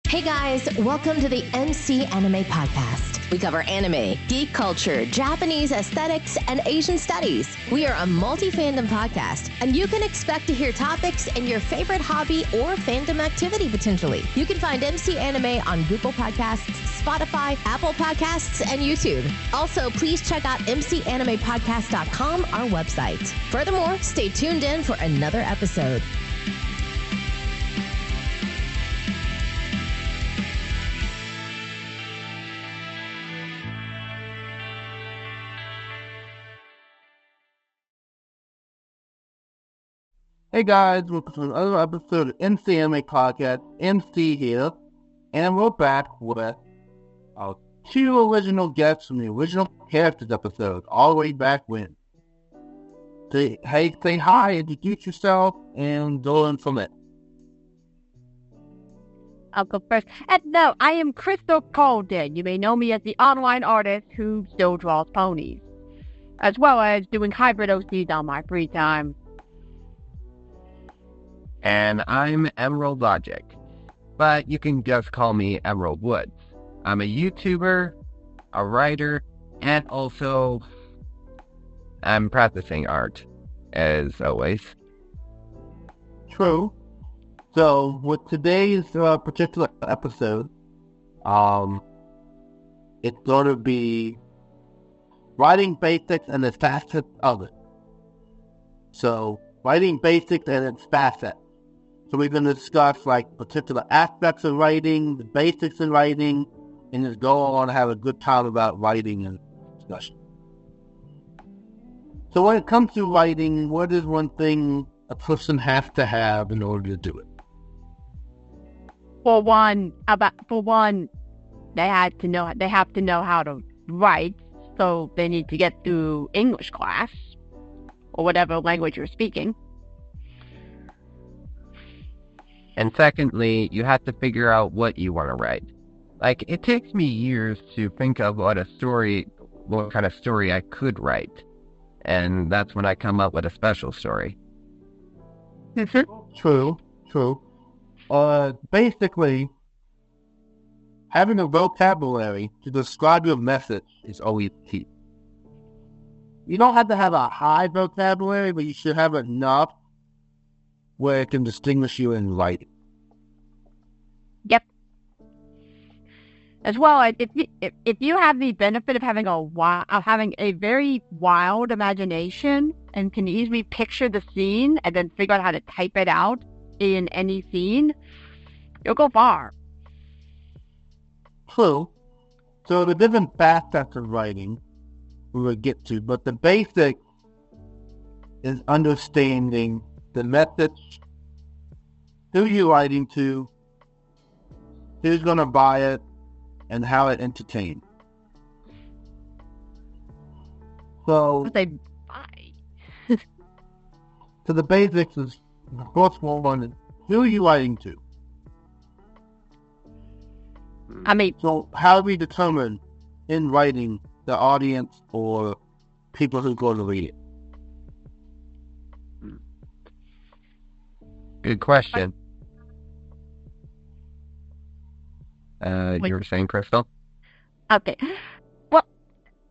Hey guys, welcome to the MC Anime Podcast. We cover anime, geek culture, Japanese aesthetics, and Asian studies. We are a multi-fandom podcast, and you can expect to hear topics in your favorite hobby or fandom activity potentially. You can find MC Anime on Google Podcasts, Spotify, Apple Podcasts, and YouTube. Also, please check out mcanimepodcast.com, our website. Furthermore, stay tuned in for another episode. Hey guys, welcome to another episode of MC Anime Podcast. MC here, and we're back with our two original guests from the original characters episode, all the way back when. Say hi, introduce yourself, and go on from it. I'll go first. And no, I am Crystal Colden. You may know me as the online artist who still draws ponies, as well as doing hybrid OCs on my free time. And I'm Emerald Logic, but you can just call me Emerald Woods. I'm a YouTuber, a writer, and also I'm practicing art, as always. True. So, with today's particular episode, it's going to be writing basics and the facets of it. So, writing basics and its facets. So we're going to discuss particular aspects of writing, the basics in writing, and just go on and have a good time about writing and discussion. So when it comes to writing, what is one thing a person has to have in order to do it? For one, they have to know how to write, so they need to get through English class or whatever language you're speaking. And secondly, you have to figure out what you want to write. It takes me years to think of what kind of story I could write. And that's when I come up with a special story. True. Basically, having a vocabulary to describe your message is always key. You don't have to have a high vocabulary, but you should have enough where it can distinguish you in writing. Yep. As well, if you have the benefit of having a very wild imagination and can easily picture the scene and then figure out how to type it out in any scene, you'll go far. True. So the different facets of writing we will get to, but the basic is understanding the message, who you're writing to, who's going to buy it, and how it entertains. So, so the basics is, the first one is, who are you writing to? So how do we determine in writing the audience or people who go to read it? Good question. You were saying, Crystal? Okay. Well,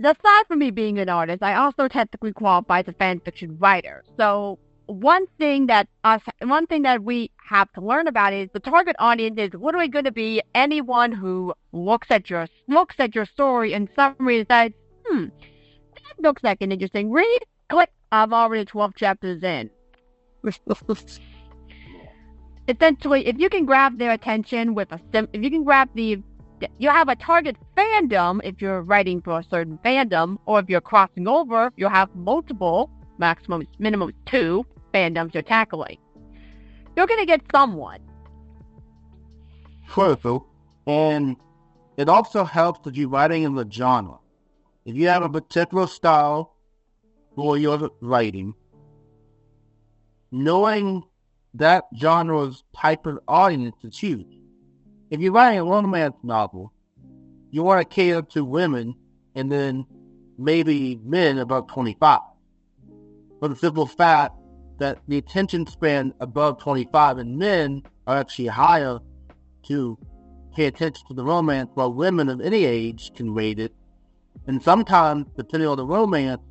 aside from me being an artist, I also technically qualify as a fan fiction writer. So one thing that we have to learn about is the target audience is literally going to be anyone who looks at your story in summary and says, that looks like an interesting read. Click. I'm already 12 chapters in. Essentially, if you can grab their attention you have a target fandom if you're writing for a certain fandom, or if you're crossing over, you'll have multiple, minimum 2 fandoms you're tackling. You're going to get someone. True. And it also helps that you're writing in the genre. If you have a particular style for your writing, knowing that genre's type of audience to choose. If you're writing a romance novel, you want to cater to women and then maybe men above 25. For the simple fact that the attention span above 25 and men are actually higher to pay attention to the romance, while women of any age can rate it. And sometimes, depending on the romance,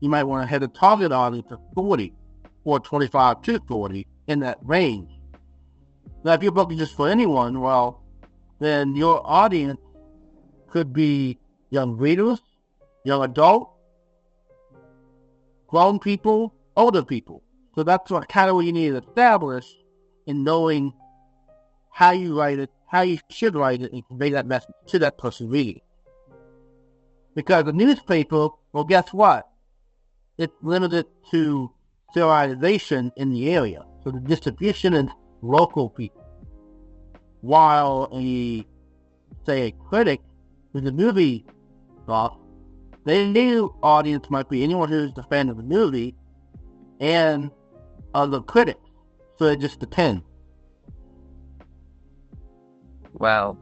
you might want to have a target audience of 40 or 25 to 40 in that range. Now, if your book is just for anyone, well, then your audience could be young readers, young adults, grown people, older people. So that's what you need to establish in knowing how you write it, how you should write it, and convey that message to that person reading it. Because the newspaper, well, guess what? It's limited to serialization in the area. So the distribution is local people. While a critic who's a movie buff, their new audience might be anyone who's a fan of the movie and other critics. So it just depends. Well,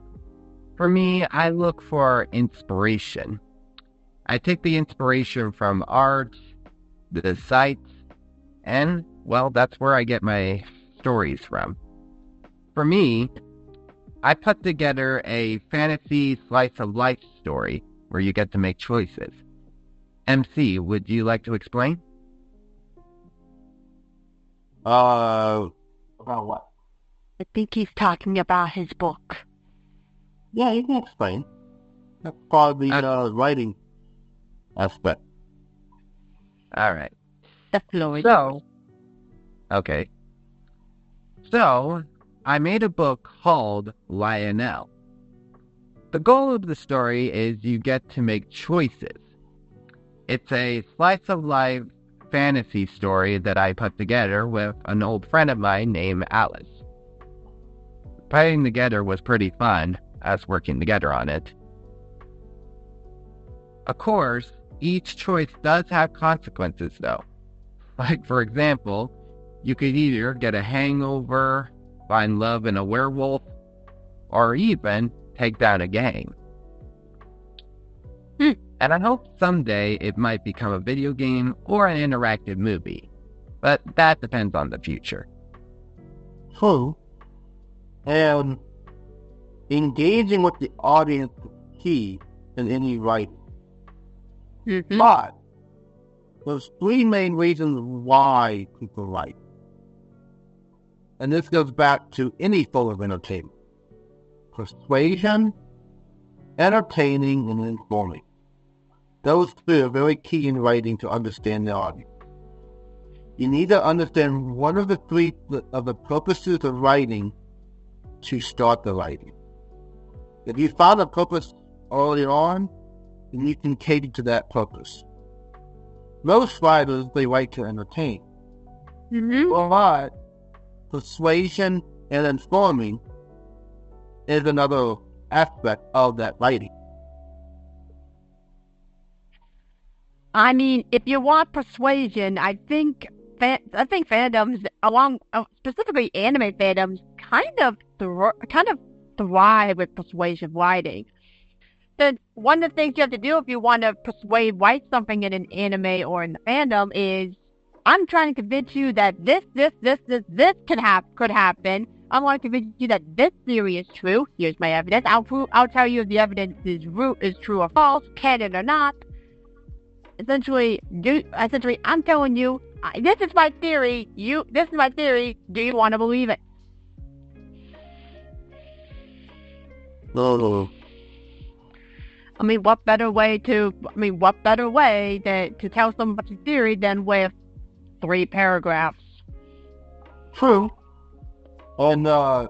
for me, I look for inspiration. I take the inspiration from art, the sites, and, well, that's where I get my stories from. For me, I put together a fantasy slice-of-life story where you get to make choices. MC, would you like to explain? About what? I think he's talking about his book. Yeah, you can explain. That's part of the writing aspect. All right. The floor is Okay. So, I made a book called Lionelle. The goal of the story is you get to make choices. It's a slice-of-life fantasy story that I put together with an old friend of mine named Alice. Putting together was pretty fun, us working together on it. Of course, each choice does have consequences though. Like, for example, you could either get a hangover, find love in a werewolf, or even take down a gang. And I hope someday it might become a video game or an interactive movie. But that depends on the future. True. And engaging with the audience is key in any writing. But there's three main reasons why people write. And this goes back to any form of entertainment. Persuasion, entertaining, and informing. Those three are very key in writing to understand the audience. You need to understand one of the three of the purposes of writing to start the writing. If you found a purpose early on, then you can cater to that purpose. Most writers, they write to entertain. But persuasion and informing is another aspect of that writing. I mean, if you want persuasion, I think fandoms, specifically anime fandoms, kind of thrive with persuasive writing. Then one of the things you have to do if you want to write something in an anime or in the fandom is, I'm trying to convince you that this could happen. I want to convince you that this theory is true. Here's my evidence. I'll tell you if the evidence is true or false, canon or not. Essentially, I'm telling you, this is my theory. This is my theory. Do you want to believe it? No. I mean, what better way to tell someone about your theory than with 3 paragraphs? True. And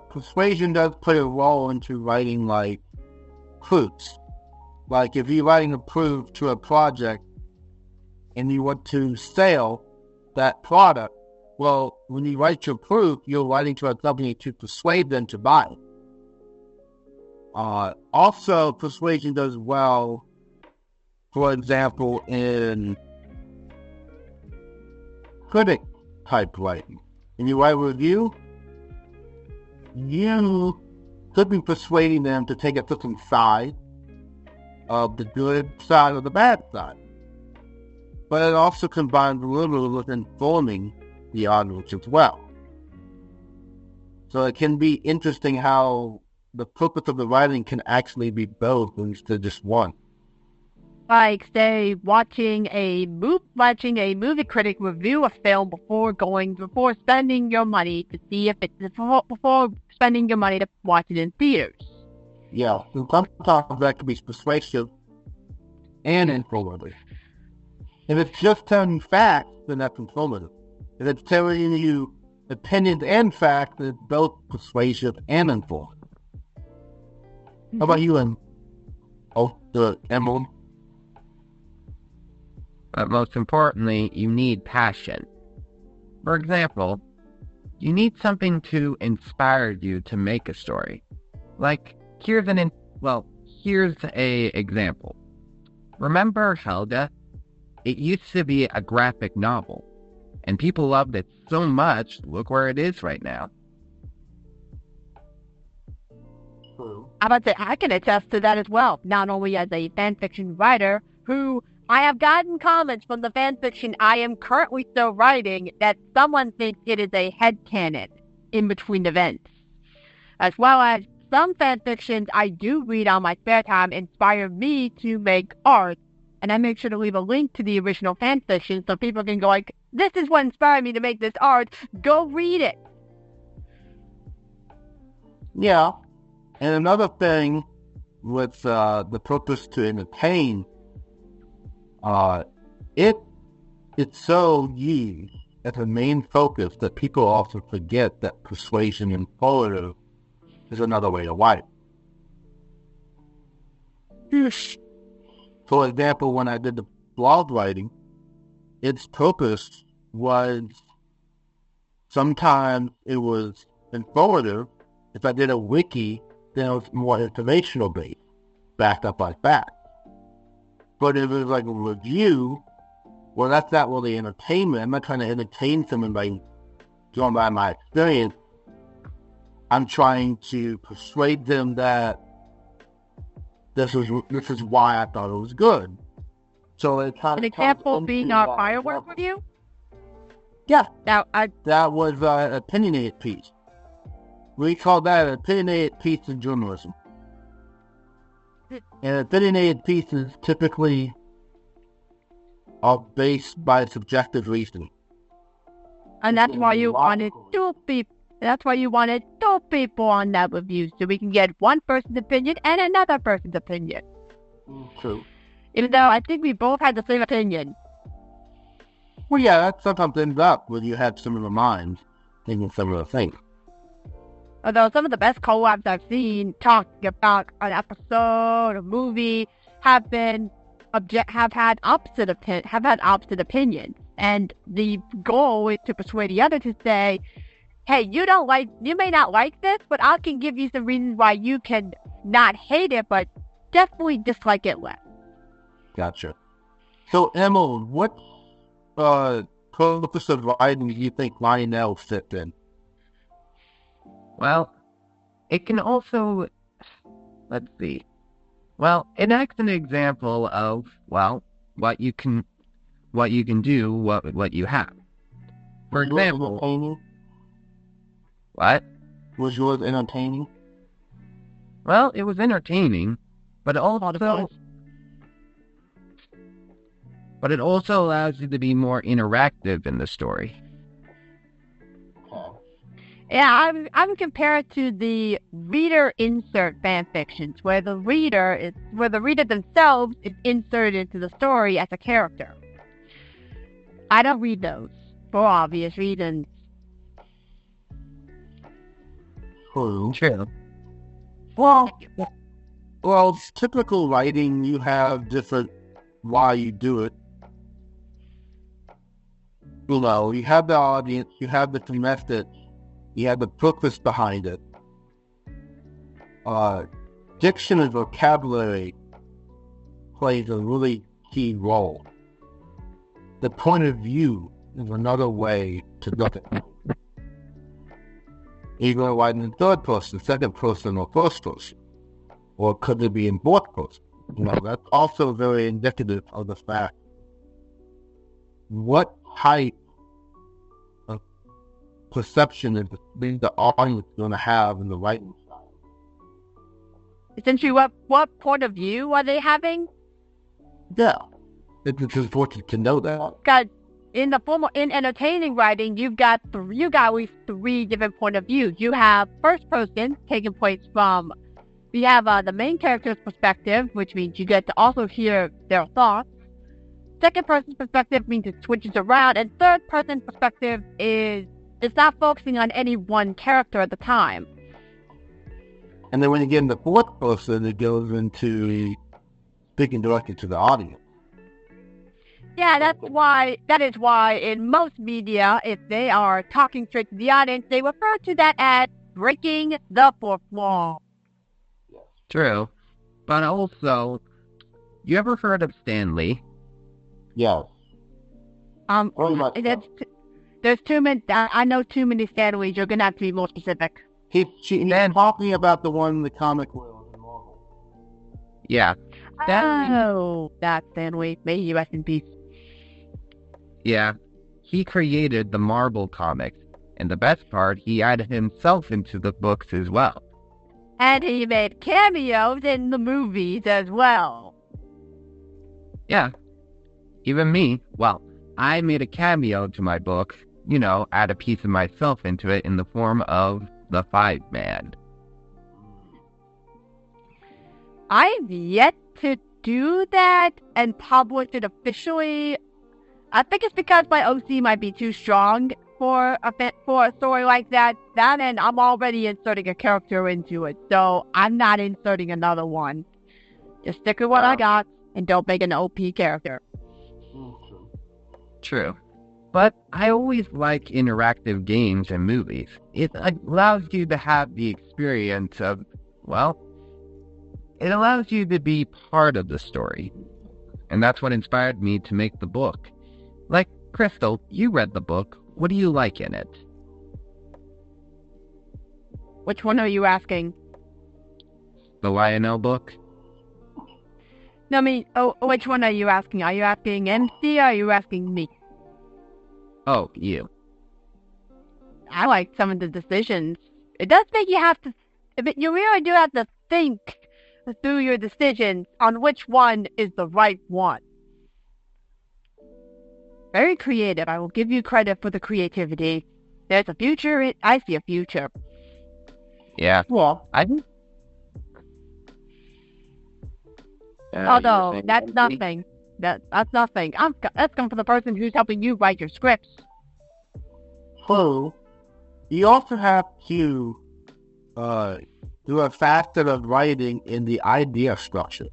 persuasion does play a role into writing, like, proofs. Like, if you're writing a proof to a project and you want to sell that product, well, when you write your proof, you're writing to a company to persuade them to buy it. Also, persuasion does well, for example, in critic type writing. When you write a review, you could be persuading them to take a certain side of the good side or the bad side. But it also combines a little with informing the audience as well. So it can be interesting how the purpose of the writing can actually be both instead of just one. Like, say, watching a movie critic review a film before spending your money to see if before spending your money to watch it in theaters. Yeah, and sometimes that can be persuasive and informative. If it's just telling you facts, then that's informative. If it's telling you opinions and facts, then it's both persuasive and informative. How about you, Emerald? But most importantly, you need passion. For example, you need something to inspire you to make a story. Like, here's a example. Remember Helga? It used to be a graphic novel, and people loved it so much, look where it is right now. True. I can attest to that as well, not only as a fanfiction writer who I have gotten comments from the fanfiction I am currently still writing that someone thinks it is a headcanon in between events, as well as some fanfictions I do read on my spare time inspire me to make art, and I make sure to leave a link to the original fanfiction so people can go like, this is what inspired me to make this art, go read it. Yeah, and another thing with the purpose to entertain, it's so used as a main focus that people often forget that persuasion and informative is another way to write. For example, when I did the blog writing, its purpose was sometimes it was informative. If I did a wiki, then it was more informational based, backed up by facts. But if it was like a review, well, that's not really entertainment. I'm not trying to entertain someone by going by my experience. I'm trying to persuade them that this is why I thought it was good. So it kind An of example being our firework review? Yeah. Now, That was an opinionated piece. We call that an opinionated piece in journalism. And opinionated pieces typically are based by subjective reasoning. and that's why you wanted two people. That's why you wanted two people on that review, so we can get one person's opinion and another person's opinion. True. Even though I think we both had the same opinion. Well, yeah, that sometimes ends up when you have similar minds thinking similar things. Although some of the best collabs I've seen talking about an episode, a movie, have had opposite opinions, and the goal is to persuade the other to say, "Hey, you may not like this, but I can give you some reasons why you can not hate it, but definitely dislike it less." Gotcha. So, Emerald, what purpose of writing do you think Lionelle fit in? Well, it can also, let's see. Well, it acts an example of, what you can do, what you have. For example, Entertaining? what? Was yours entertaining? Well, it was entertaining, but it also allows you to be more interactive in the story. Yeah, I would compare it to the reader insert fan fictions, where the reader themselves is inserted into the story as a character. I don't read those for obvious reasons. True. Well, typical writing, you have different why you do it. You know, you have the audience, you have the message, you have the purpose behind it. Diction and vocabulary plays a really key role. The point of view is another way to look at it. Are you going to write in third person, second person, or first person? Or could it be in fourth person? You know, that's also very indicative of the fact what type of perception is the audience going to have in the writing style. essentially what point of view are they having? Yeah. It's important to know that. Because in entertaining writing, you got at least 3 different point of views. You have first person taking place from. You have the main character's perspective, which means you get to also hear their thoughts. Second person's perspective means it switches around, and third person perspective is it's not focusing on any one character at the time. And then when you get in the fourth person, it goes into speaking directly to the audience. Yeah, that is why in most media, if they are talking straight to the audience, they refer to that as breaking the fourth wall. True. But also, you ever heard of Stan Lee? Yes. Very much so. There's too many. I know too many Stan Lees. You're gonna have to be more specific. He's talking about the one in the comic world in Marvel. Yeah. That's Stan Lee. May he rest in peace. Yeah. He created the Marvel comics, and the best part, he added himself into the books as well. And he made cameos in the movies as well. Yeah. Even me, well, I made a cameo to my book, add a piece of myself into it in the form of the 5-Man. I've yet to do that and publish it officially. I think it's because my OC might be too strong for a story like that. And I'm already inserting a character into it, so I'm not inserting another one. Just stick with what I got and don't make an OP character. True. But I always like interactive games and movies. It allows you to have the experience of, it allows you to be part of the story. And that's what inspired me to make the book. Like, Crystal, you read the book. What do you like in it? Which one are you asking? The Lionelle book? No, I mean, which one are you asking? Are you asking MC or are you asking me? Oh, you. I like some of the decisions. It does make you have to... You really do have to think through your decisions on which one is the right one. Very creative. I will give you credit for the creativity. There's a future. I see a future. Yeah. Well, I think... Although, that's nothing. That's nothing. That's coming from the person who's helping you write your scripts. So, you also have to do a facet of writing in the idea structure.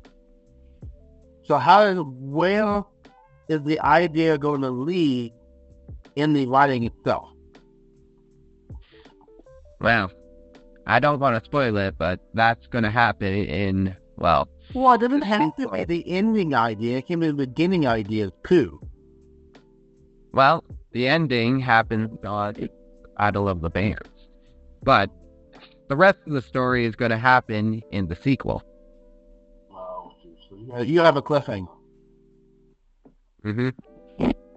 So where is the idea going to lead in the writing itself? Well, I don't want to spoil it, but that's going to happen in, Well, it doesn't have to be the ending idea. It can be the beginning idea too. Well, the ending happens on Battle of the Bands. But the rest of the story is going to happen in the sequel. Wow. You have a cliffhanger. Mm-hmm.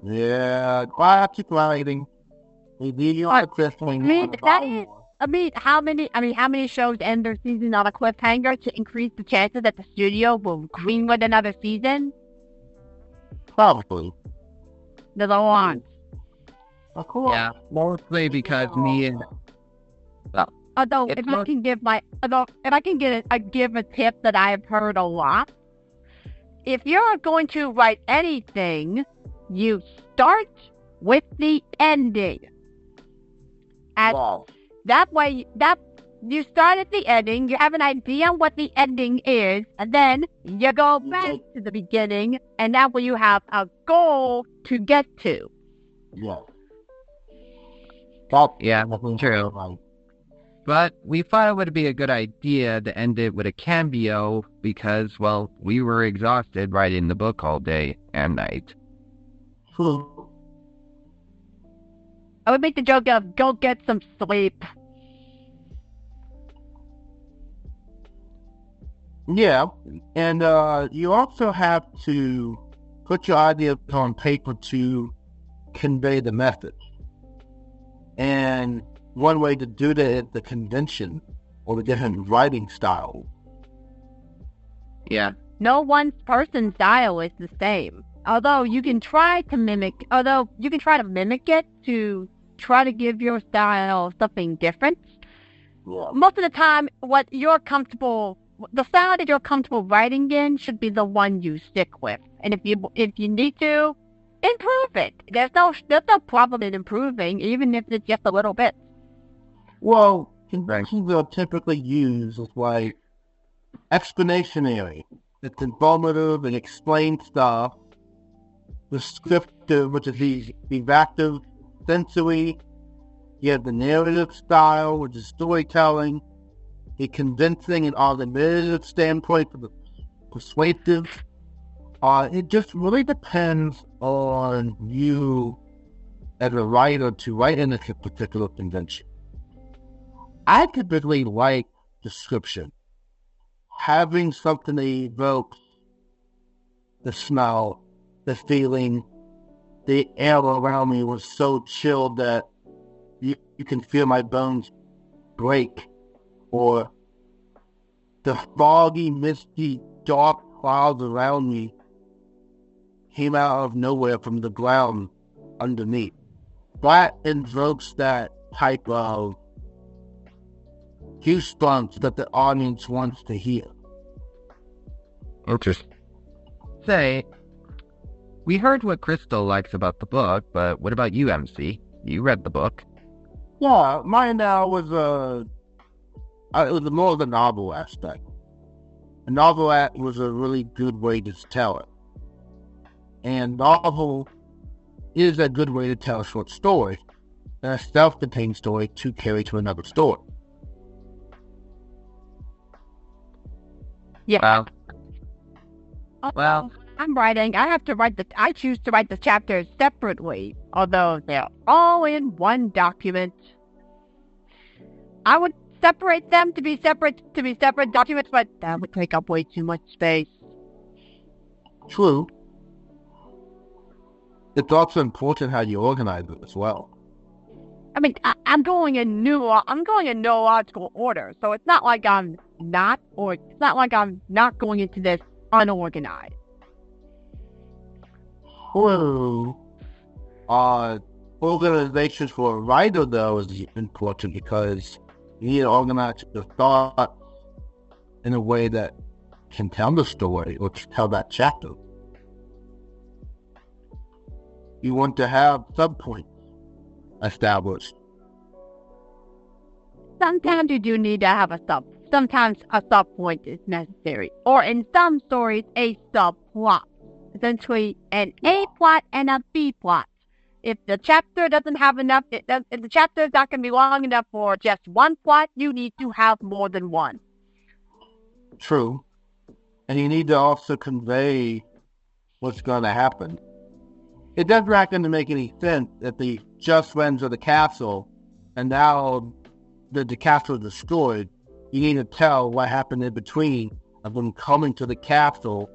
Yeah, I keep writing. You have a cliffhanger. How many shows end their season on a cliffhanger to increase the chances that the studio will greenlight another season? Probably. There's a lot. Of course. Yeah, mostly because me and... Well, although, if I can give a tip that I've heard a lot, if you're going to write anything, you start with the ending. That way, you start at the ending, you have an idea on what the ending is, and then you go back to the beginning, and that way you have a goal to get to. Yeah. True. But we thought it would be a good idea to end it with a cameo because, we were exhausted writing the book all day and night. I would make the joke of, go get some sleep. Yeah, and you also have to put your ideas on paper to convey the message. And one way to do that is the convention or the different writing styles. Yeah. No one person's style is the same. Although you can try to mimic it to try to give your style something different. Most of the time, the style that you're comfortable writing in should be the one you stick with. And if you need to, improve it. There's no problem in improving, even if it's just a little bit. Well, conventions are typically used as like explanationary. It's informative and explains stuff. The scriptive, which is the evactive sensory. You have the narrative style, which is storytelling. The convincing and argumentative standpoint for the persuasive. It just really depends on you as a writer to write in a particular convention. I typically like description. Having something that evokes the smell, the feeling, the air around me was so chilled that you can feel my bones break, or the foggy, misty, dark clouds around me came out of nowhere from the ground underneath. That invokes that type of goosebumps that the audience wants to hear. Interesting. Say, we heard what Crystal likes about the book, but what about you, MC? You read the book. Yeah, mine now was it was more of the novel aspect. A novel was a really good way to tell it. And novel is a good way to tell a short story, and a self-contained story to carry to another story. Yeah. Well, I'm writing. I choose to write the chapters separately, although they're all in one document. I would separate them to be separate documents, but that would take up way too much space. True. It's also important how you organize it as well. I mean, I'm going in no logical order, so it's not like I'm not going into this unorganized. True. Organization for a writer, though, is important because you need to organize your thoughts in a way that can tell the story or to tell that chapter. You want to have subpoints established. Sometimes you do need to have sometimes a subpoint is necessary. Or in some stories, a subplot. Essentially, an A plot and a B plot. If the chapter doesn't have enough, if the chapter is not going to be long enough for just one plot, you need to have more than one. True. And you need to also convey what's going to happen. It doesn't going to make any sense if the just went to the castle and now the castle is destroyed. You need to tell what happened in between of them coming to the castle,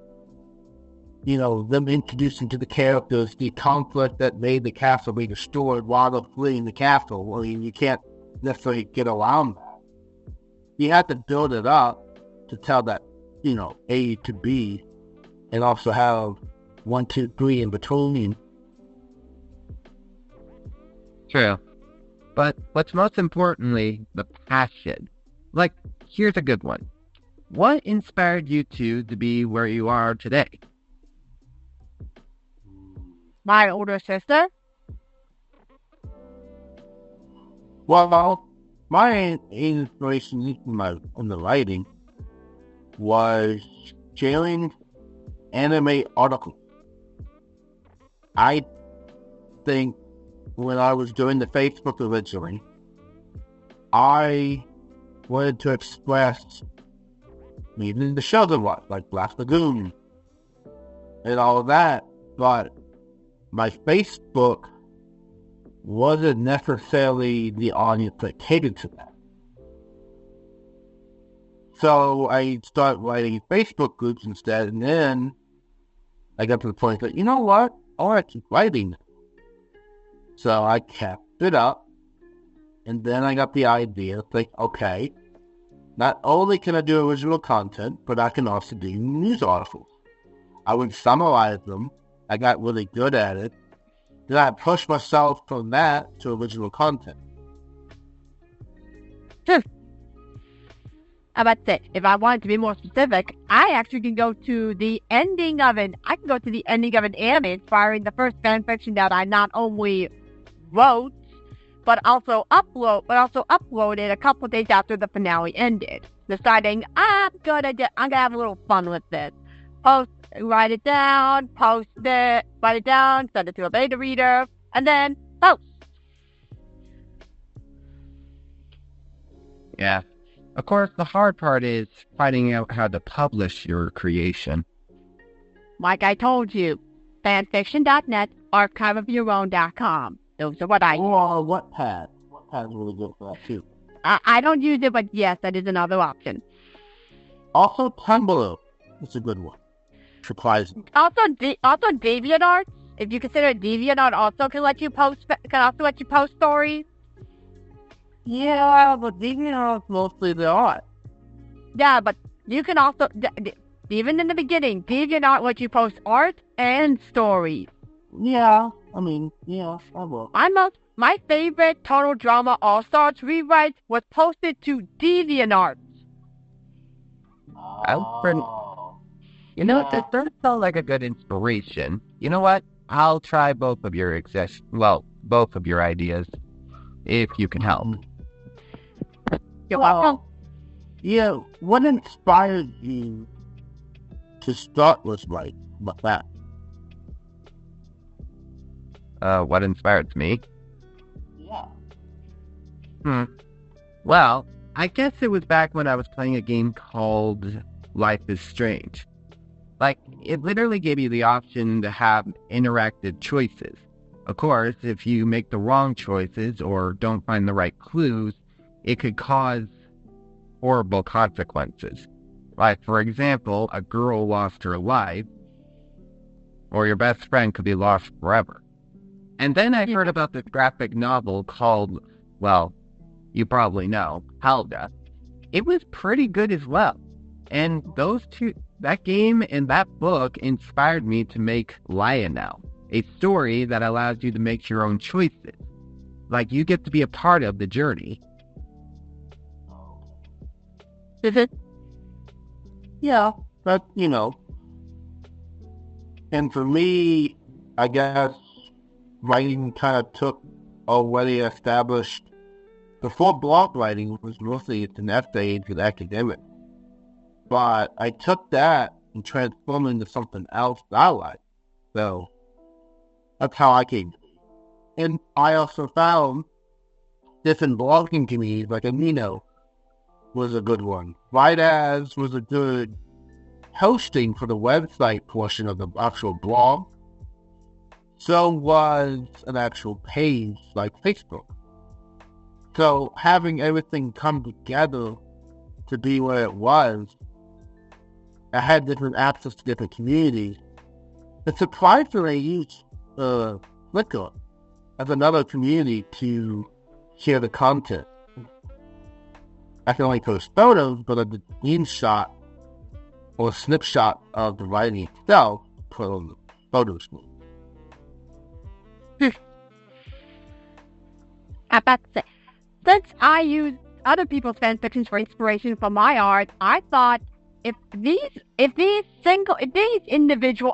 them introducing to the characters the conflict that made the castle be destroyed while they're fleeing the castle. I mean, you can't necessarily get around that. You have to build it up to tell that, A to B, and also have 1, 2, 3 in between. True. But what's most importantly, the passion. Like, here's a good one. What inspired you two to be where you are today? My older sister. Well, my inspiration in the writing was sharing anime articles. I think when I was doing the Facebook originally, I wanted to express even the shows I watched, like Black Lagoon and all of that, but my Facebook wasn't necessarily the audience that catered to that. So I started writing Facebook groups instead, and then I got to the point that, you know what? I want to keep writing. So I kept it up, and then I got the idea, okay, Not only can I do original content, but I can also do news articles. I would summarize them. I got really good at it. Then I pushed myself from that to original content. Sure. I about to say, if I wanted to be more specific, I actually can go to the ending of an anime inspiring the first fanfiction that I not only wrote, but also uploaded a couple days after the finale ended, deciding I'm gonna have a little fun with this. Write it down, send it to a beta reader, and then post. Yeah. Of course, the hard part is finding out how to publish your creation. Like I told you, fanfiction.net, archiveofyourown.com. Those are what I use. Or Wattpad. Wattpad's really good for that too. I don't use it, but yes, that is another option. Also, Tumblr is a good one. Surprising. Also DeviantArt. If you consider DeviantArt, also can also let you post stories. Yeah, but DeviantArt is mostly the art. Yeah, but you can also, even in the beginning, DeviantArt lets you post art and stories. Yeah, I will. My favorite Total Drama All-Stars rewrite was posted to DeviantArt. You know, that does sound like a good inspiration. You know what? I'll try both of your ideas, if you can help. You're welcome. Yeah, what inspired you to start with like that? What inspired me? Yeah. Well, I guess it was back when I was playing a game called Life is Strange. Like, it literally gave you the option to have interactive choices. Of course, if you make the wrong choices or don't find the right clues, it could cause horrible consequences. Like, for example, a girl lost her life, or your best friend could be lost forever. And then I heard about this graphic novel called, well, you probably know, Helga. It was pretty good as well. And that game and that book inspired me to make Lionelle, a story that allows you to make your own choices. Like, you get to be a part of the journey. Yeah, but, and for me, I guess writing kind of took already established, before blog writing was mostly an essay and academic. But I took that and transformed it into something else that I like. So that's how I came to be. And I also found different blogging communities, like Amino was a good one. As was a good hosting for the website portion of the actual blog. So was an actual page like Facebook. So having everything come together to be where it was, I had different access to different communities. And surprisingly, I used Flickr as another community to share the content. I can only post photos, but a screenshot or a snapshot of the writing itself put on the photo screen. I'm about to say, since I use other people's fanfictions for inspiration for my art, I thought if these individual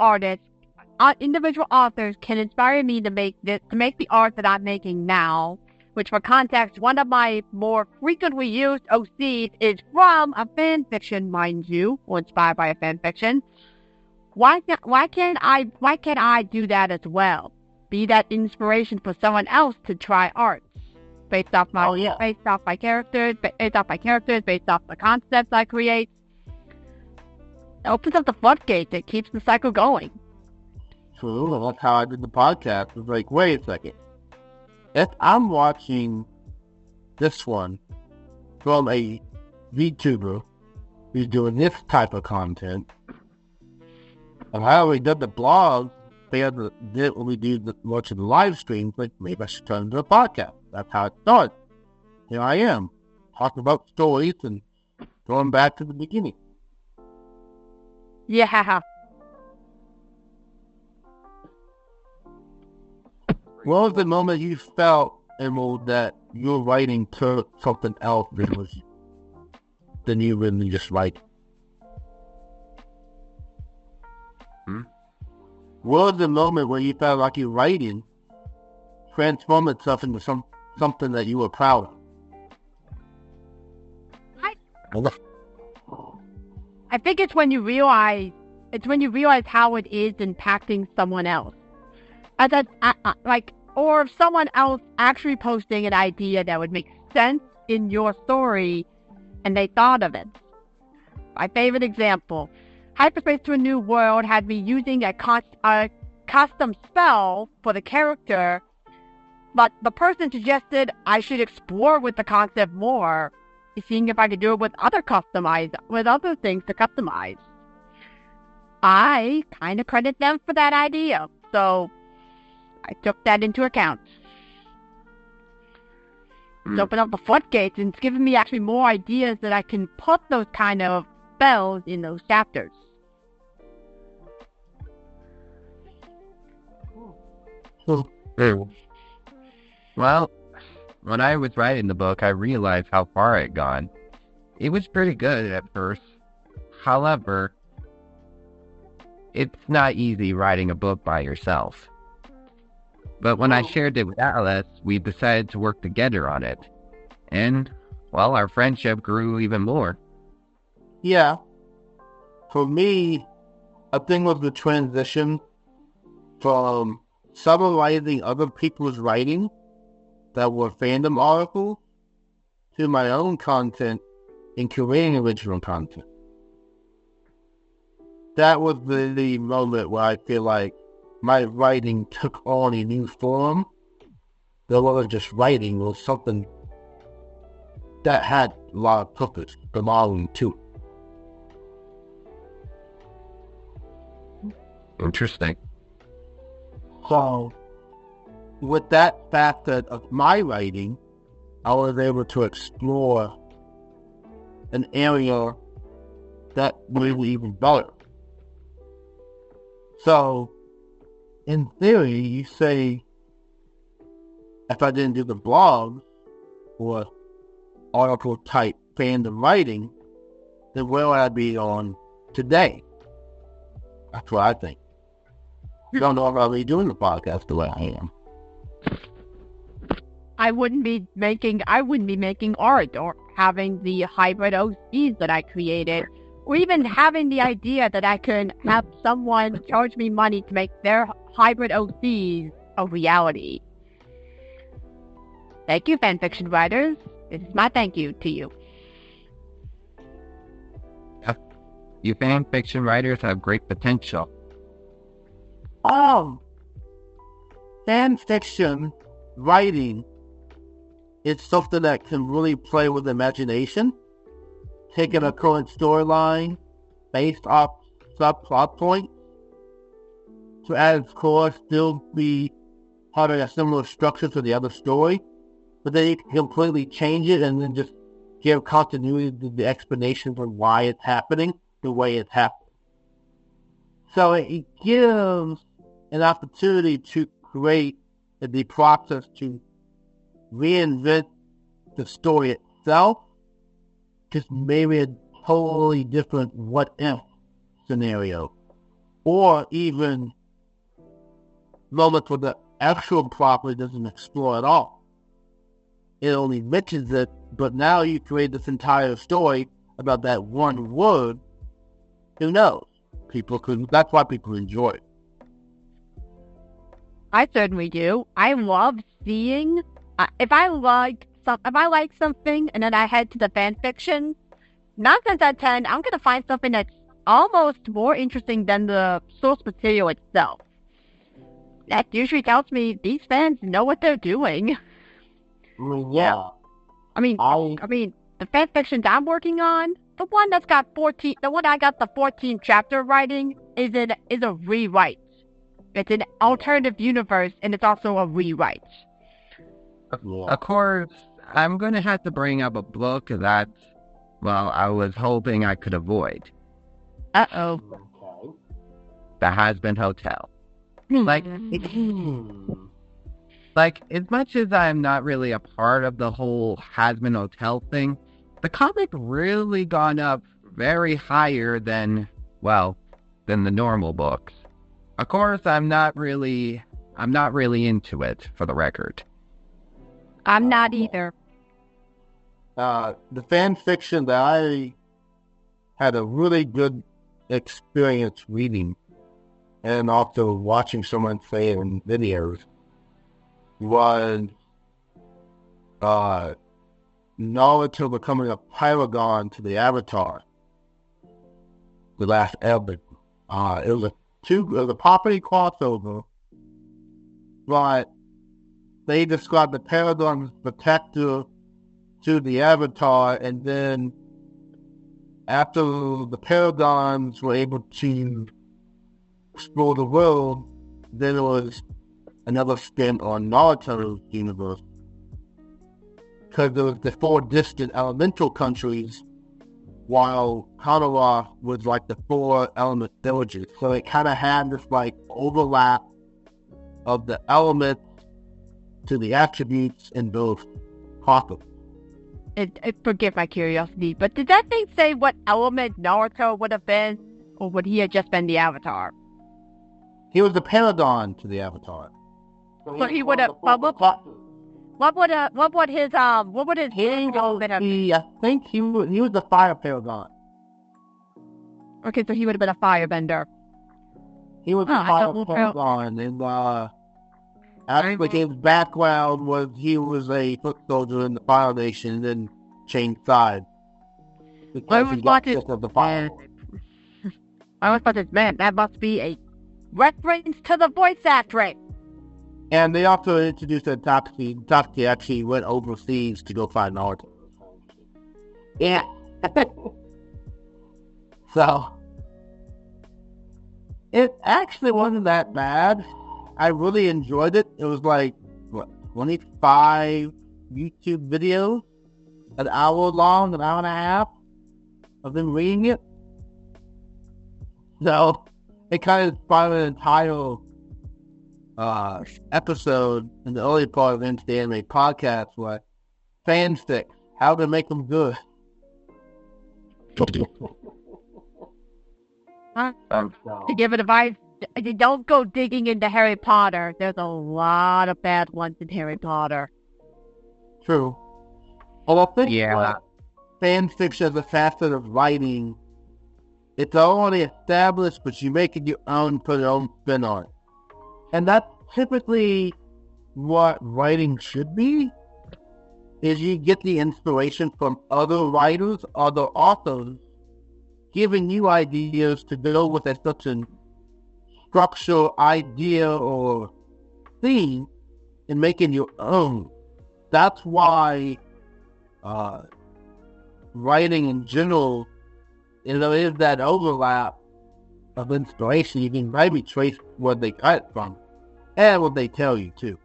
authors can inspire me to make the art that I'm making now, which for context, one of my more frequently used OCs is from a fanfiction, mind you, or inspired by a fanfiction. Why can't I do that as well? Be that inspiration for someone else to try art based off my characters, based off the concepts I create. It opens up the floodgates. It keeps the cycle going. True, and that's how I did the podcast. It was like, wait a second. If I'm watching this one from a VTuber who's doing this type of content, and I already did the blog, they did when we do much of the live streams, like maybe I should turn into a podcast. That's how it started. Here I am, talking about stories and Going back to the beginning. Yeah. What was the moment you felt, Emerald, that your writing took something else than you really just write? What was the moment where you felt like your writing transformed itself into something that you were proud of? I think it's when you realize how it is impacting someone else. Or someone else actually posting an idea that would make sense in your story, and they thought of it. My favorite example: Hyperspace to a New World had me using a custom spell for the character, but the person suggested I should explore with the concept more, seeing if I could do it with other things to customize. I kind of credit them for that idea, so I took that into account. It's opened up the floodgates, and it's given me actually more ideas that I can put those kind of spells in those chapters. Well, when I was writing the book, I realized how far it had gone. It was pretty good at first. However, it's not easy writing a book by yourself. But when I shared it with Alice, we decided to work together on it. And, well, our friendship grew even more. Yeah. For me, I think was the transition from summarizing other people's writing that were fandom articles to my own content and creating original content. That was the moment where I feel like my writing took on a new form. That wasn't just writing, it was something that had a lot of purpose belonging to it. Interesting. So, with that facet of my writing, I was able to explore an area that really even better. So, in theory, you say, if I didn't do the blogs or article type fandom writing, then where would I be on today? That's what I think. Don't know if I'll be doing the podcast the way I am. I wouldn't be making art or having the hybrid OCs that I created, or even having the idea that I can have someone charge me money to make their hybrid OCs a reality. Thank you, fanfiction writers. This is my thank you to you. You fanfiction writers have great potential. Fan fiction writing is something that can really play with imagination, taking a current storyline based off subplot points to add its core, still be having a similar structure to the other story, but then you can completely change it and then just give continuity to the explanation for why it's happening the way it's happening. So it gives an opportunity to create the process to reinvent the story itself, just maybe a totally different what-if scenario, or even moments where the actual property doesn't explore at all. It only mentions it, but now you create this entire story about that one word. Who knows? That's why people enjoy it. I certainly do. I love seeing if I like something and then I head to the fan fiction, 9 times out of 10, I'm gonna find something that's almost more interesting than the source material itself. That usually tells me these fans know what they're doing. Yeah. I mean, the fan fictions I'm working on, the one I got the 14 chapter writing is a rewrite. It's an alternative universe, and it's also a rewrite. Of course, I'm going to have to bring up a book that well, I was hoping I could avoid. Uh-oh. Okay. The Has-Been Hotel. Like, as much as I'm not really a part of the whole Has-Been Hotel thing, the comic really gone up very higher than the normal books. Of course, I'm not really into it, for the record. I'm not either. The fan fiction that I had a really good experience reading and also watching someone say it in videos was Naruto becoming a paragon to the Avatar. The last element. It was a property crossover, but they described the paragon as protector to the Avatar, and then after the paragons were able to explore the world, then it was another spin on Naruto's universe, because there was the 4 distant elemental countries, while Konoha was like the 4 element villages. So it kind of had this like overlap of the elements to the attributes in both properties. Forgive my curiosity, but did that thing say what element Naruto would have been, or would he have just been the Avatar? He was the paragon to the Avatar. So he would have. What would his element have been? I think he was the fire paragon. Okay, so he would have been a firebender. He was the fire paragon, and actually his background was he was a foot soldier in the Fire Nation and then changed sides. I always thought this man, that must be a reference to the voice actress. And they also introduced that Tatsuki actually went overseas to go find Naruto. Yeah. So, it actually wasn't that bad. I really enjoyed it. It was like, 25 YouTube videos, an hour long, an hour and a half of them reading it. So, it kind of inspired an entire episode in the early part of the Anime podcast, where fanfic, how to make them good. To give advice, don't go digging into Harry Potter. There's a lot of bad ones in Harry Potter. True. Well, I think fanfiction is a facet of writing. It's already established, but you make it your own, put your own spin on it. And that's typically what writing should be, is you get the inspiration from other writers, other authors, giving you ideas to go with a certain structure, idea, or theme, and making your own. That's why writing in general, there is that overlap of inspiration. You can maybe trace where they got it from, and what they tell you too.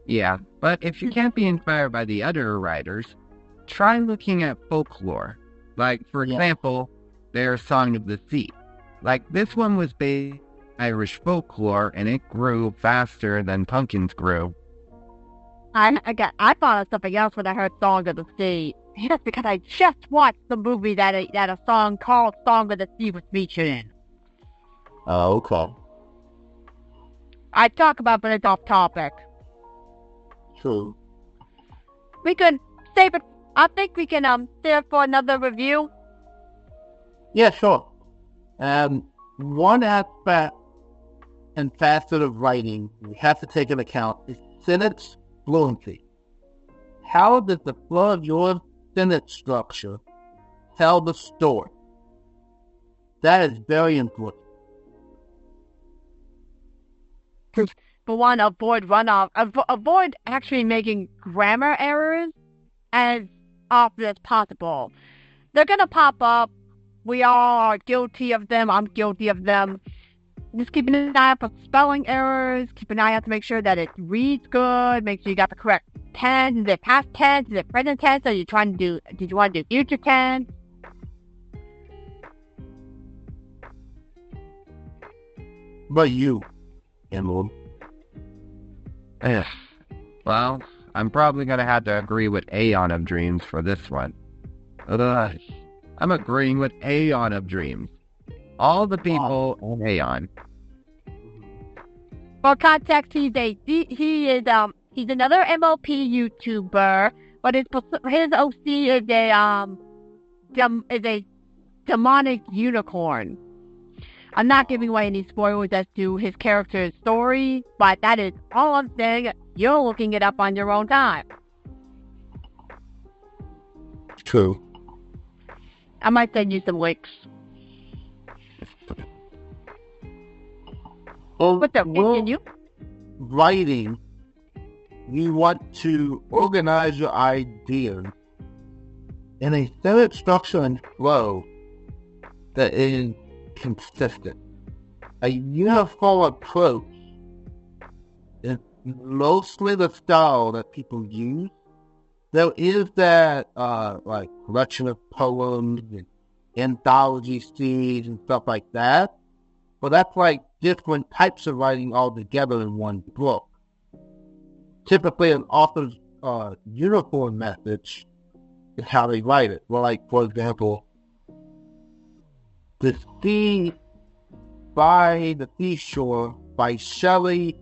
Yeah, but if you can't be inspired by the other writers, try looking at folklore. Like, for example, their Song of the Sea. Like, this one was based on Irish folklore, and it grew faster than pumpkins grew. I thought of something else when I heard Song of the Sea. Yes, because I just watched the movie that a song called Song of the Sea was featured in. Oh, okay. I talk about, but it's off topic. True. We could save it. I think we can save it for another review. Yeah, sure. One aspect and facet of writing we have to take into account is sentence fluency. How does the flow of your sentence structure tell the story? That is very important. For one, avoid runoff. Avoid actually making grammar errors as often as possible. They're going to pop up. We all are guilty of them. I'm guilty of them. Just keep an eye out for spelling errors. Keep an eye out to make sure that it reads good. Make sure you got the correct tense? Is it past tense? Is it present tense? Or did you want to do future tense? But you, Emerald. Well, I'm probably gonna have to agree with Aeon of Dreams for this one. I'm agreeing with Aeon of Dreams. All the people on Aeon. For context, he's another MLP YouTuber, but his OC is a demonic unicorn. I'm not giving away any spoilers as to his character's story, but that is all I'm saying. You're looking it up on your own time. True. I might send you some links. Well, continue. Writing, you want to organize your ideas in a set structure and flow that is consistent. A uniform approach is mostly the style that people use. There is that like collection of poems and anthology series and stuff like that, but that's like different types of writing all together in one book. Typically, an author's uniform message is how they write it. Well, like for example, The Sea by the Seashore by Shelley,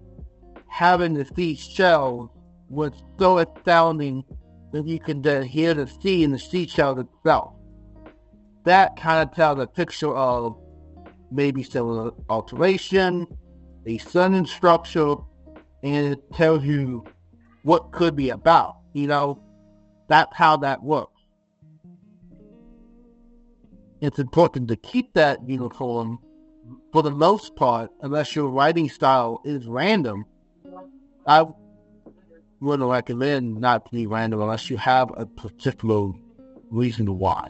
having the seashells was so astounding that you can hear the sea and the seashell itself. That kind of tells a picture of maybe some alteration, a sentence structure, and it tells you what could be about. You know, that's how that works. It's important to keep that uniform for the most part, unless your writing style is random. I wouldn't recommend not to be random unless you have a particular reason why.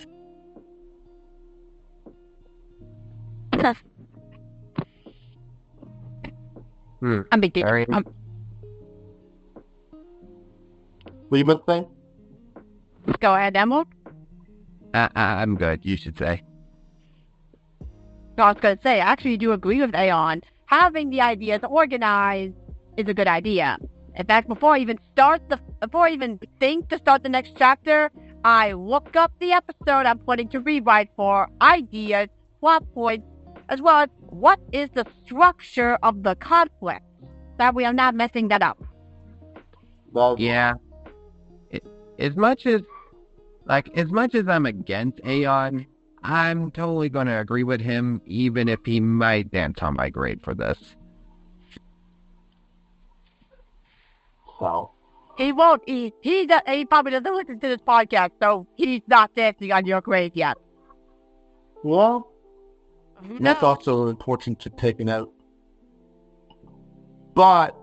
I'm big deal. What you been saying? Go ahead, Emerald. I'm good, you should say. No, I was going to say, I actually do agree with Aeon. Having the ideas organized is a good idea. In fact, before I even think to start the next chapter, I look up the episode I'm planning to rewrite for ideas, plot points, as well as what is the structure of the conflict. That way I'm not messing that up. Yeah. As much as I'm against Aeon, I'm totally going to agree with him, even if he might dance on my grade for this. Well, he won't. He probably doesn't listen to this podcast, so he's not dancing on your grade yet. Well, No. that's also important to take note. But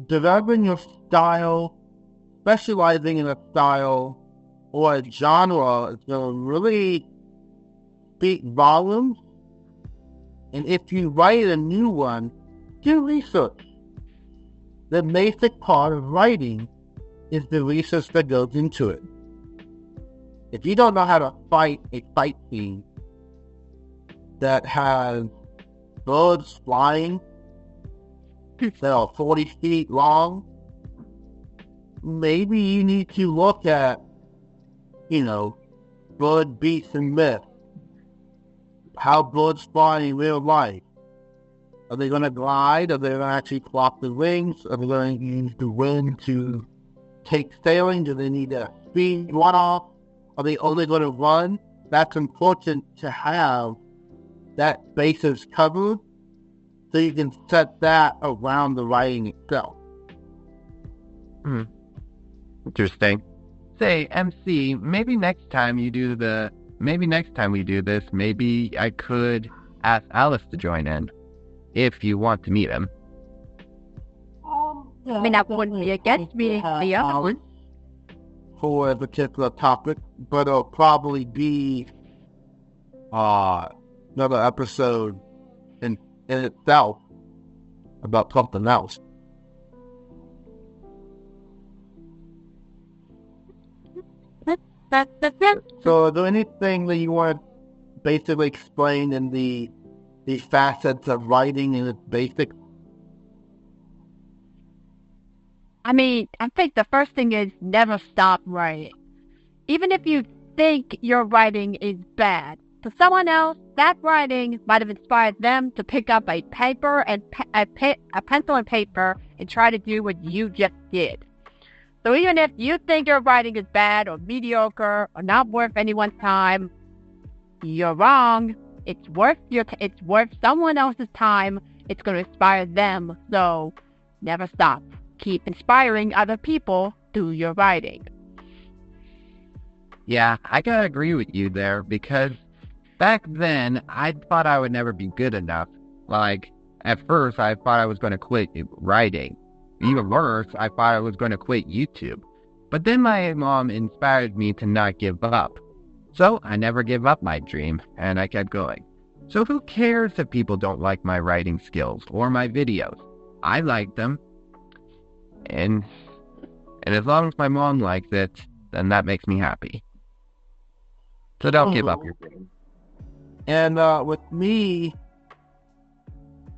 developing your style, specializing in a style or a genre is going to really speak volumes. And if you write a new one, do research. The basic part of writing is the research that goes into it. If you don't know how to fight a fight scene that has birds flying that are 40 feet long, maybe you need to look at, bird beasts and myths. How birds fly in real life. Are they going to glide? Are they going to actually flop the wings? Are they going to use the wind to take sailing? Do they need to speed one off? Are they only going to run? That's important to have that basis covered so you can set that around the writing itself. Interesting. Say, MC, maybe next time we do this, maybe I could ask Alice to join in, if you want to meet him. I mean, that wouldn't be against me. The other one. For a particular topic, but it'll probably be another episode in itself about something else. That's it. So, is there anything that you want to basically explain in the facets of writing in its basics? I mean, I think the first thing is never stop writing. Even if you think your writing is bad, to someone else, that writing might have inspired them to pick up a paper and a pencil and paper and try to do what you just did. So even if you think your writing is bad or mediocre or not worth anyone's time, you're wrong. It's worth someone else's time. It's going to inspire them. So never stop. Keep inspiring other people through your writing. Yeah, I gotta agree with you there, because back then, I thought I would never be good enough. Like, at first, I thought I was going to quit writing. Even worse, I thought I was going to quit YouTube. But then my mom inspired me to not give up. So I never gave up my dream, and I kept going. So who cares if people don't like my writing skills or my videos? I like them. And as long as my mom likes it, then that makes me happy. So don't give up your dream. And with me,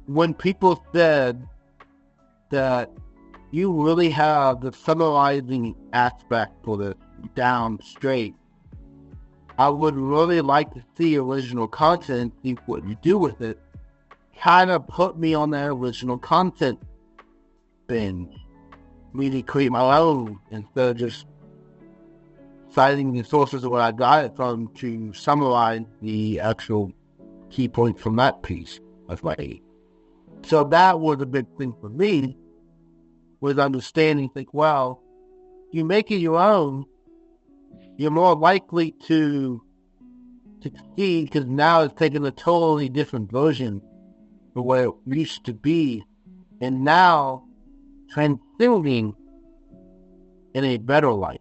when people said that you really have the summarizing aspect for this down straight, I would really like to see original content, see what you do with it. Kind of put me on that original content binge. Really create my own instead of just citing the sources of what I got it from to summarize the actual key points from that piece of writing. So that was a big thing for me, was understanding, think, well, you make it your own, you're more likely to succeed, because now it's taking a totally different version of what it used to be, and now transcending in a better light.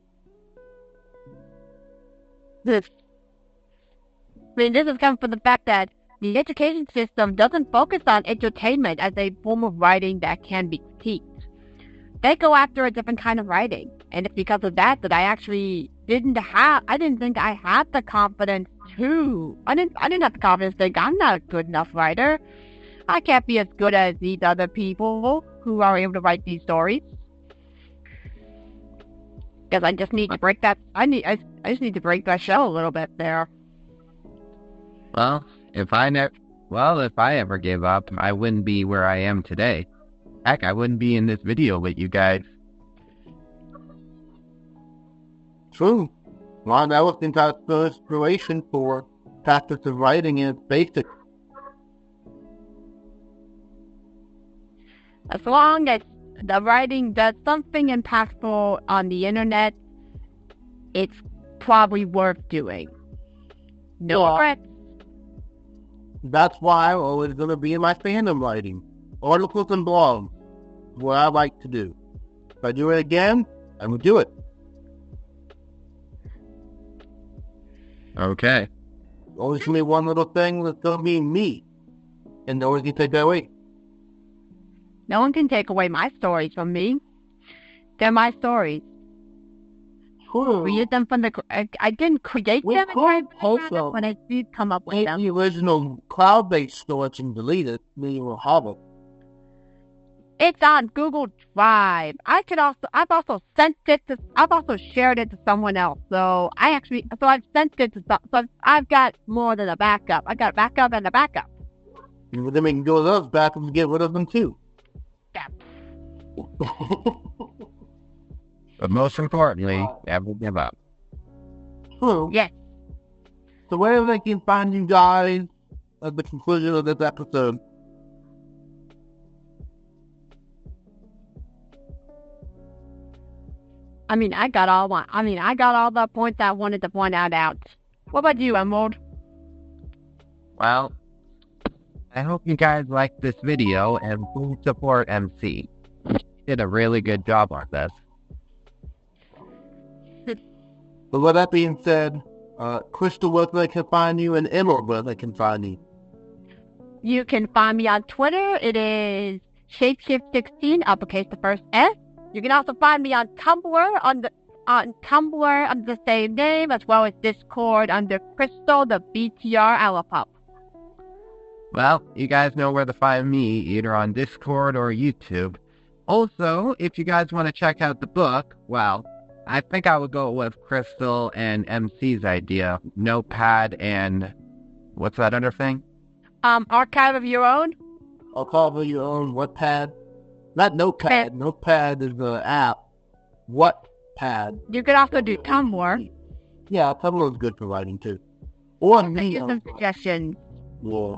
This is coming from the fact that the education system doesn't focus on entertainment as a form of writing that can be critiqued. They go after a different kind of writing, and it's because of that I actually didn't think I had the confidence to. I didn't have the confidence to think I'm not a good enough writer. I can't be as good as these other people who are able to write these stories. Because I just need to break that. I just need to break that shell a little bit there. Well, if I ever gave up, I wouldn't be where I am today. Heck, I wouldn't be in this video with you guys. True. Well, that was the entire inspiration for Facets of Writing in its basics. As long as the writing does something impactful on the internet, it's probably worth doing. No regrets. That's why I'm always going to be in my fandom writing. Articles and blogs. What I like to do. If I do it again, I will do it. Okay. Always going to be one little thing that's going to be me. And no one can take that away. No one can take away my stories from me. They're my stories. True. Create them from I didn't create We them, could also but I did come up with take them. the original cloud-based storage and delete it. Then you will have it. It's on Google Drive. I've also shared it to someone else. So I've sent it to so I've got more than a backup. I got a backup and a backup. And then we can go to those backups and get rid of them too. Yeah. But most importantly, never give up. True. Yes. So where they can find you guys at the conclusion of this episode? I got all the points I wanted to point out. What about you, Emerald? Well, I hope you guys liked this video and please support MC. He did a really good job on this. But with that being said, Crystal, where they can find you, and Emerald, where they can find you. You can find me on Twitter. It is Shapeshift16, uppercase the first S. You can also find me on Tumblr on Tumblr under the same name, as well as Discord under Crystal, the BTR Alapup. Well, you guys know where to find me, either on Discord or YouTube. Also, if you guys want to check out the book, well, I think I would go with Crystal and MC's idea. Notepad and... what's that other thing? Archive of Your Own? Archive of Your Own, Wattpad. Not Notepad. Notepad is the app. Wattpad. You could also do Tumblr. Yeah, Tumblr is good for writing too. Or Give some suggestions. Yeah.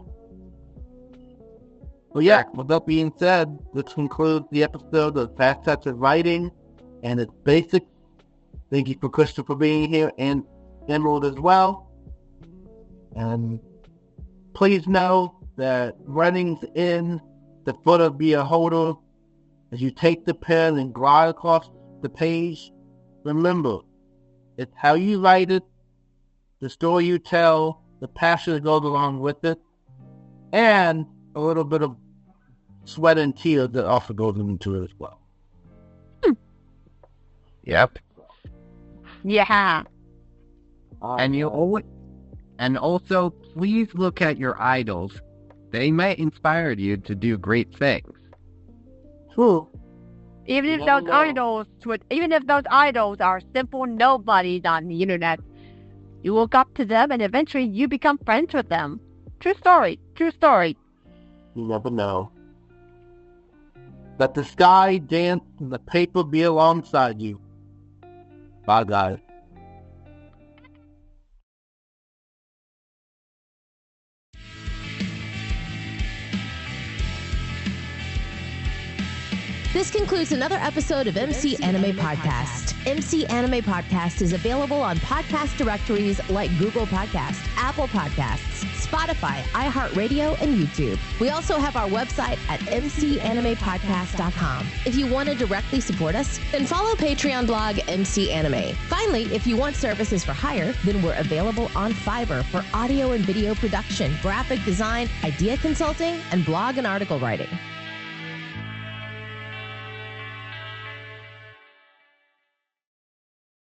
Well, yeah, with that being said, this concludes the episode of Facets of Writing and its basics. Thank you for Crystal for being here, and Emerald as well. And please know that writing's in the footer be a holder. As you take the pen and glide across the page, remember, it's how you write it, the story you tell, the passion that goes along with it, and a little bit of sweat and tears that also goes into it as well. Yep. Yeah. And also, please look at your idols. They might inspire you to do great things. True. Even if those idols are simple nobodies on the internet, you look up to them and eventually you become friends with them. True story. True story. You never know. Let the sky dance and the paper be alongside you. Bye, guys. This concludes another episode of MC Anime Podcast. MC Anime Podcast is available on podcast directories like Google Podcasts, Apple Podcasts, Spotify, iHeartRadio, and YouTube. We also have our website at mcanimepodcast.com. If you want to directly support us, then follow Patreon blog MC Anime. Finally, if you want services for hire, then we're available on Fiverr for audio and video production, graphic design, idea consulting, and blog and article writing.